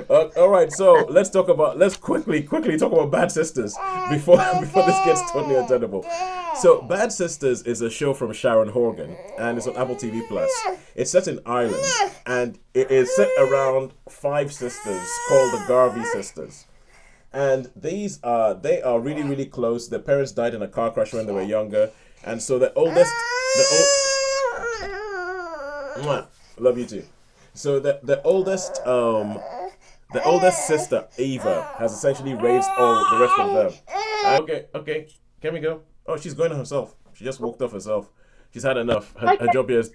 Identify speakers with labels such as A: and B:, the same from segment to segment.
A: All right, so let's quickly talk about Bad Sisters before before this gets totally untenable. So Bad Sisters is a show from Sharon Horgan and it's on Apple TV Plus. It's set in Ireland and it is set around five sisters called the Garvey sisters. And they are really really close. Their parents died in a car crash when they were younger, and so Mwah, love you too. So the oldest sister, Eva, has essentially raised all the rest of them. Okay, okay, can we go? Oh, she's going on herself. She just walked off herself. She's had enough. Her
B: Okay.
A: job here is.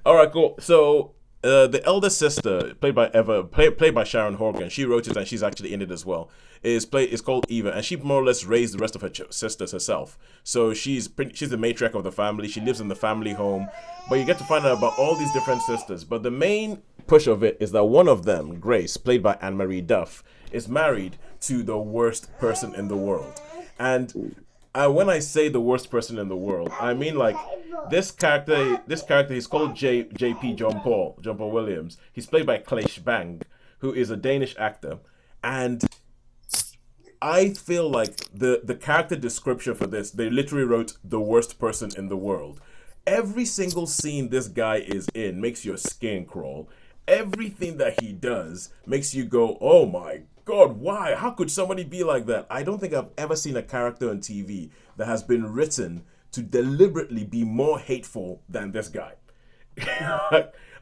A: All right, cool. So the eldest sister, played by Sharon Horgan, she wrote it and she's actually in it as well. Is called Eva, and she more or less raised the rest of her sisters herself. So she's the matriarch of the family. She lives in the family home, but you get to find out about all these different sisters. But the main push of it is that one of them, Grace, played by Anne Marie Duff, is married to the worst person in the world, and when I say the worst person in the world, I mean like this character. He's called J.P. John Paul Williams. He's played by Clash Bang, who is a Danish actor, and I feel like the character description for this, they literally wrote the worst person in the world. Every single scene this guy is in makes your skin crawl. Everything that he does makes you go, "Oh my god, why? How could somebody be like that?" I don't think I've ever seen a character on TV that has been written to deliberately be more hateful than this guy.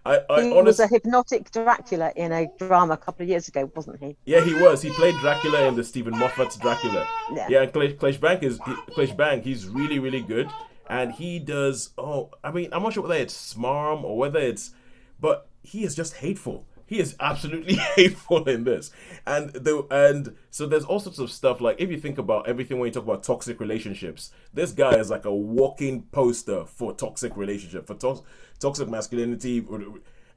A: I
B: He was
A: honestly,
B: a hypnotic Dracula in a drama a couple of years ago, wasn't he?
A: yeah, he was. He played Dracula in the Stephen Moffat's Dracula.
B: Yeah.
A: Yeah, and Clash Bang. He's really really good, and he does. Oh, I mean, I'm not sure whether it's Smarm or whether it's, but he is just hateful. He is absolutely hateful in this, and so there's all sorts of stuff. Like if you think about everything when you talk about toxic relationships, this guy is like a walking poster for toxic relationship, for toxic masculinity,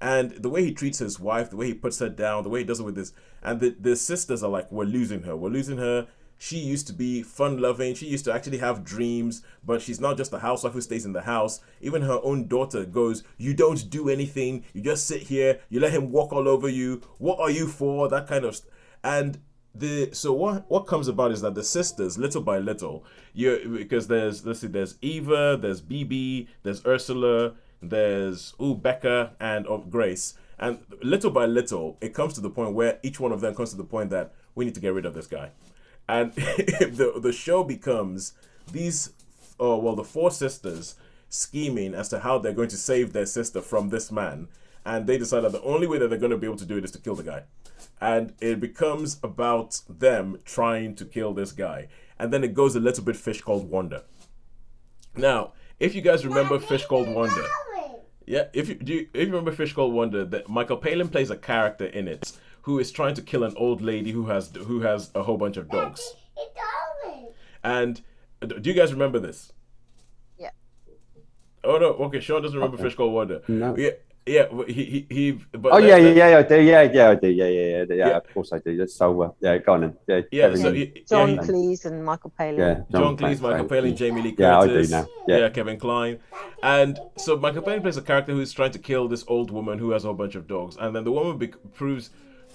A: and the way he treats his wife, the way he puts her down, the way he does it with this, and the sisters are like, we're losing her. She used to be fun loving. She used to actually have dreams, but she's not just a housewife who stays in the house. Even her own daughter goes, "You don't do anything. You just sit here. You let him walk all over you. What are you for?" That kind of and what comes about is that the sisters, little by little, you because there's let's see, there's Eva, there's BB, there's Ursula, there's Becca, and of Grace. And little by little, it comes to the point where each one of them comes to the point that we need to get rid of this guy. And the show becomes these, the four sisters scheming as to how they're going to save their sister from this man, and they decide that the only way that they're going to be able to do it is to kill the guy, and it becomes about them trying to kill this guy, and then it goes a little bit Fish Called Wanda. Now, if you guys remember Fish Called Wanda, yeah, if you remember Fish Called Wonder, that Michael Palin plays a character in it who is trying to kill an old lady who has a whole bunch of dogs. And do you guys remember this?
B: Yeah.
A: Oh no, okay. Sean doesn't remember
C: Okay.
A: Fish Called Wonder.
C: No.
A: Yeah, yeah. He. But
C: Oh yeah,
A: let,
C: yeah,
A: let-
C: yeah, I do. Yeah, yeah, I do. Yeah, yeah, yeah, yeah.
A: yeah,
C: Of course I do. That's so. Yeah, go on then. Yeah,
A: yeah.
C: Kevin.
A: So yeah,
B: John Cleese and Michael Palin.
C: Yeah,
A: John Cleese, Michael Palin,
C: Yeah,
A: Jamie Lee
C: yeah, I do
A: Curtis,
C: now. Yeah,
A: Kevin Kline, and so Michael Palin plays a character who's trying to kill this old woman who has a whole bunch of dogs, and then the woman proves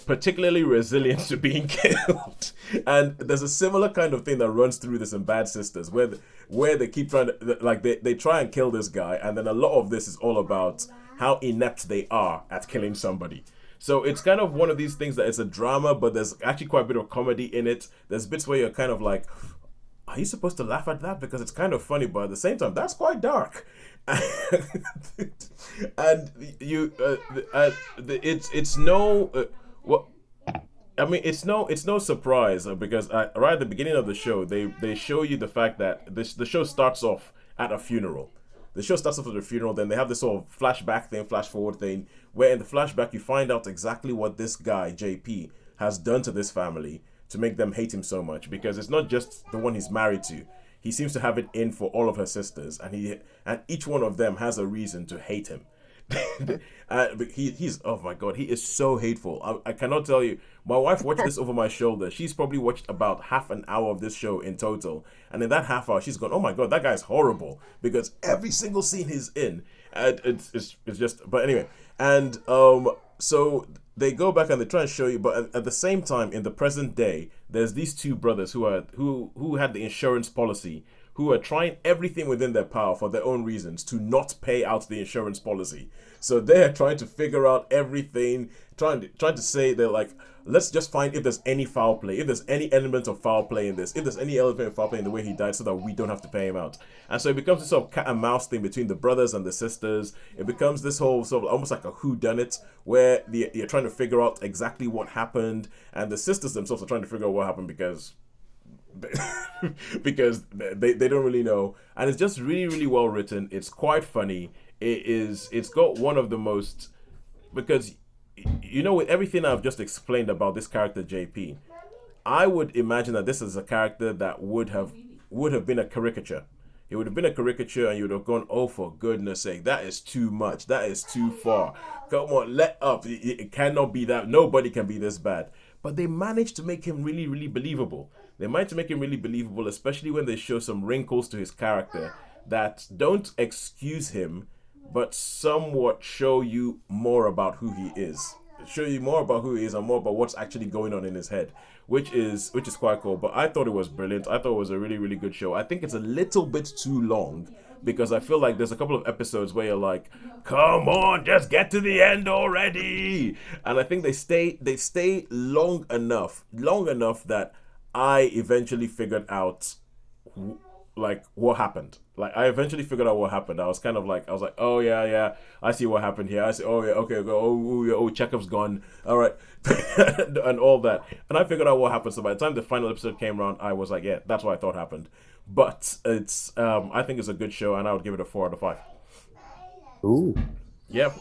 A: particularly resilient to being killed. And there's a similar kind of thing that runs through this in Bad Sisters, where they keep trying to they try and kill this guy, and then a lot of this is all about how inept they are at killing somebody. So it's kind of one of these things that it's a drama, but there's actually quite a bit of comedy in it. There's bits where you're kind of like, are you supposed to laugh at that because it's kind of funny, but at the same time that's quite dark. And you it's no what I mean, it's no surprise because right at the beginning of the show, they show you the fact that the show starts off at a funeral. The show starts off at a funeral, then they have this sort of flashback thing, flash forward thing, where in the flashback you find out exactly what this guy JP has done to this family to make them hate him so much. Because it's not just the one he's married to; he seems to have it in for all of her sisters, and each one of them has a reason to hate him. But he's oh my god, he is so hateful. I cannot tell you. My wife watched this over my shoulder. She's probably watched about half an hour of this show in total, and in that half hour, she's gone, "Oh my god, that guy's horrible." Because every single scene he's in, and it's just. But anyway, and so they go back and they try and show you, but at the same time, in the present day, there's these two brothers who had the insurance policy, who are trying everything within their power for their own reasons to not pay out the insurance policy. So they're trying to figure out everything, trying to say they're like, let's just find if there's any foul play, if there's any element of foul play in this, if there's any element of foul play in the way he died, so that we don't have to pay him out. And so it becomes this sort of cat and mouse thing between the brothers and the sisters. It becomes this whole sort of almost like a whodunit, where you're trying to figure out exactly what happened, and the sisters themselves are trying to figure out what happened because they don't really know. And it's just really, really well written. It's quite funny. It's got one of the most, because with everything I've just explained about this character JP, I would imagine that this is a character that would have been a caricature. It would have been a caricature, and you would have gone, oh, for goodness sake, that is too much, that is too far, come on, let up, it cannot be that, nobody can be this bad. But they managed to make him really, really believable. They managed to make him really believable, especially when they show some wrinkles to his character that don't excuse him, but somewhat show you more about who he is. Show you more about who he is and more about what's actually going on in his head, which is quite cool. But I thought it was brilliant. I thought it was a really, really good show. I think it's a little bit too long, because I feel like there's a couple of episodes where you're like, come on, just get to the end already. And I think they stay long enough that I eventually figured out what happened. I eventually figured out what happened. I was like, oh yeah, I see what happened here. I see, oh yeah, okay, oh Chekhov's gone, all right, and all that. And I figured out what happened. So by the time the final episode came around, I was like, yeah, that's what I thought happened. But it's, I think it's a good show, and I would give it a 4 out of 5.
C: Ooh.
A: Yeah,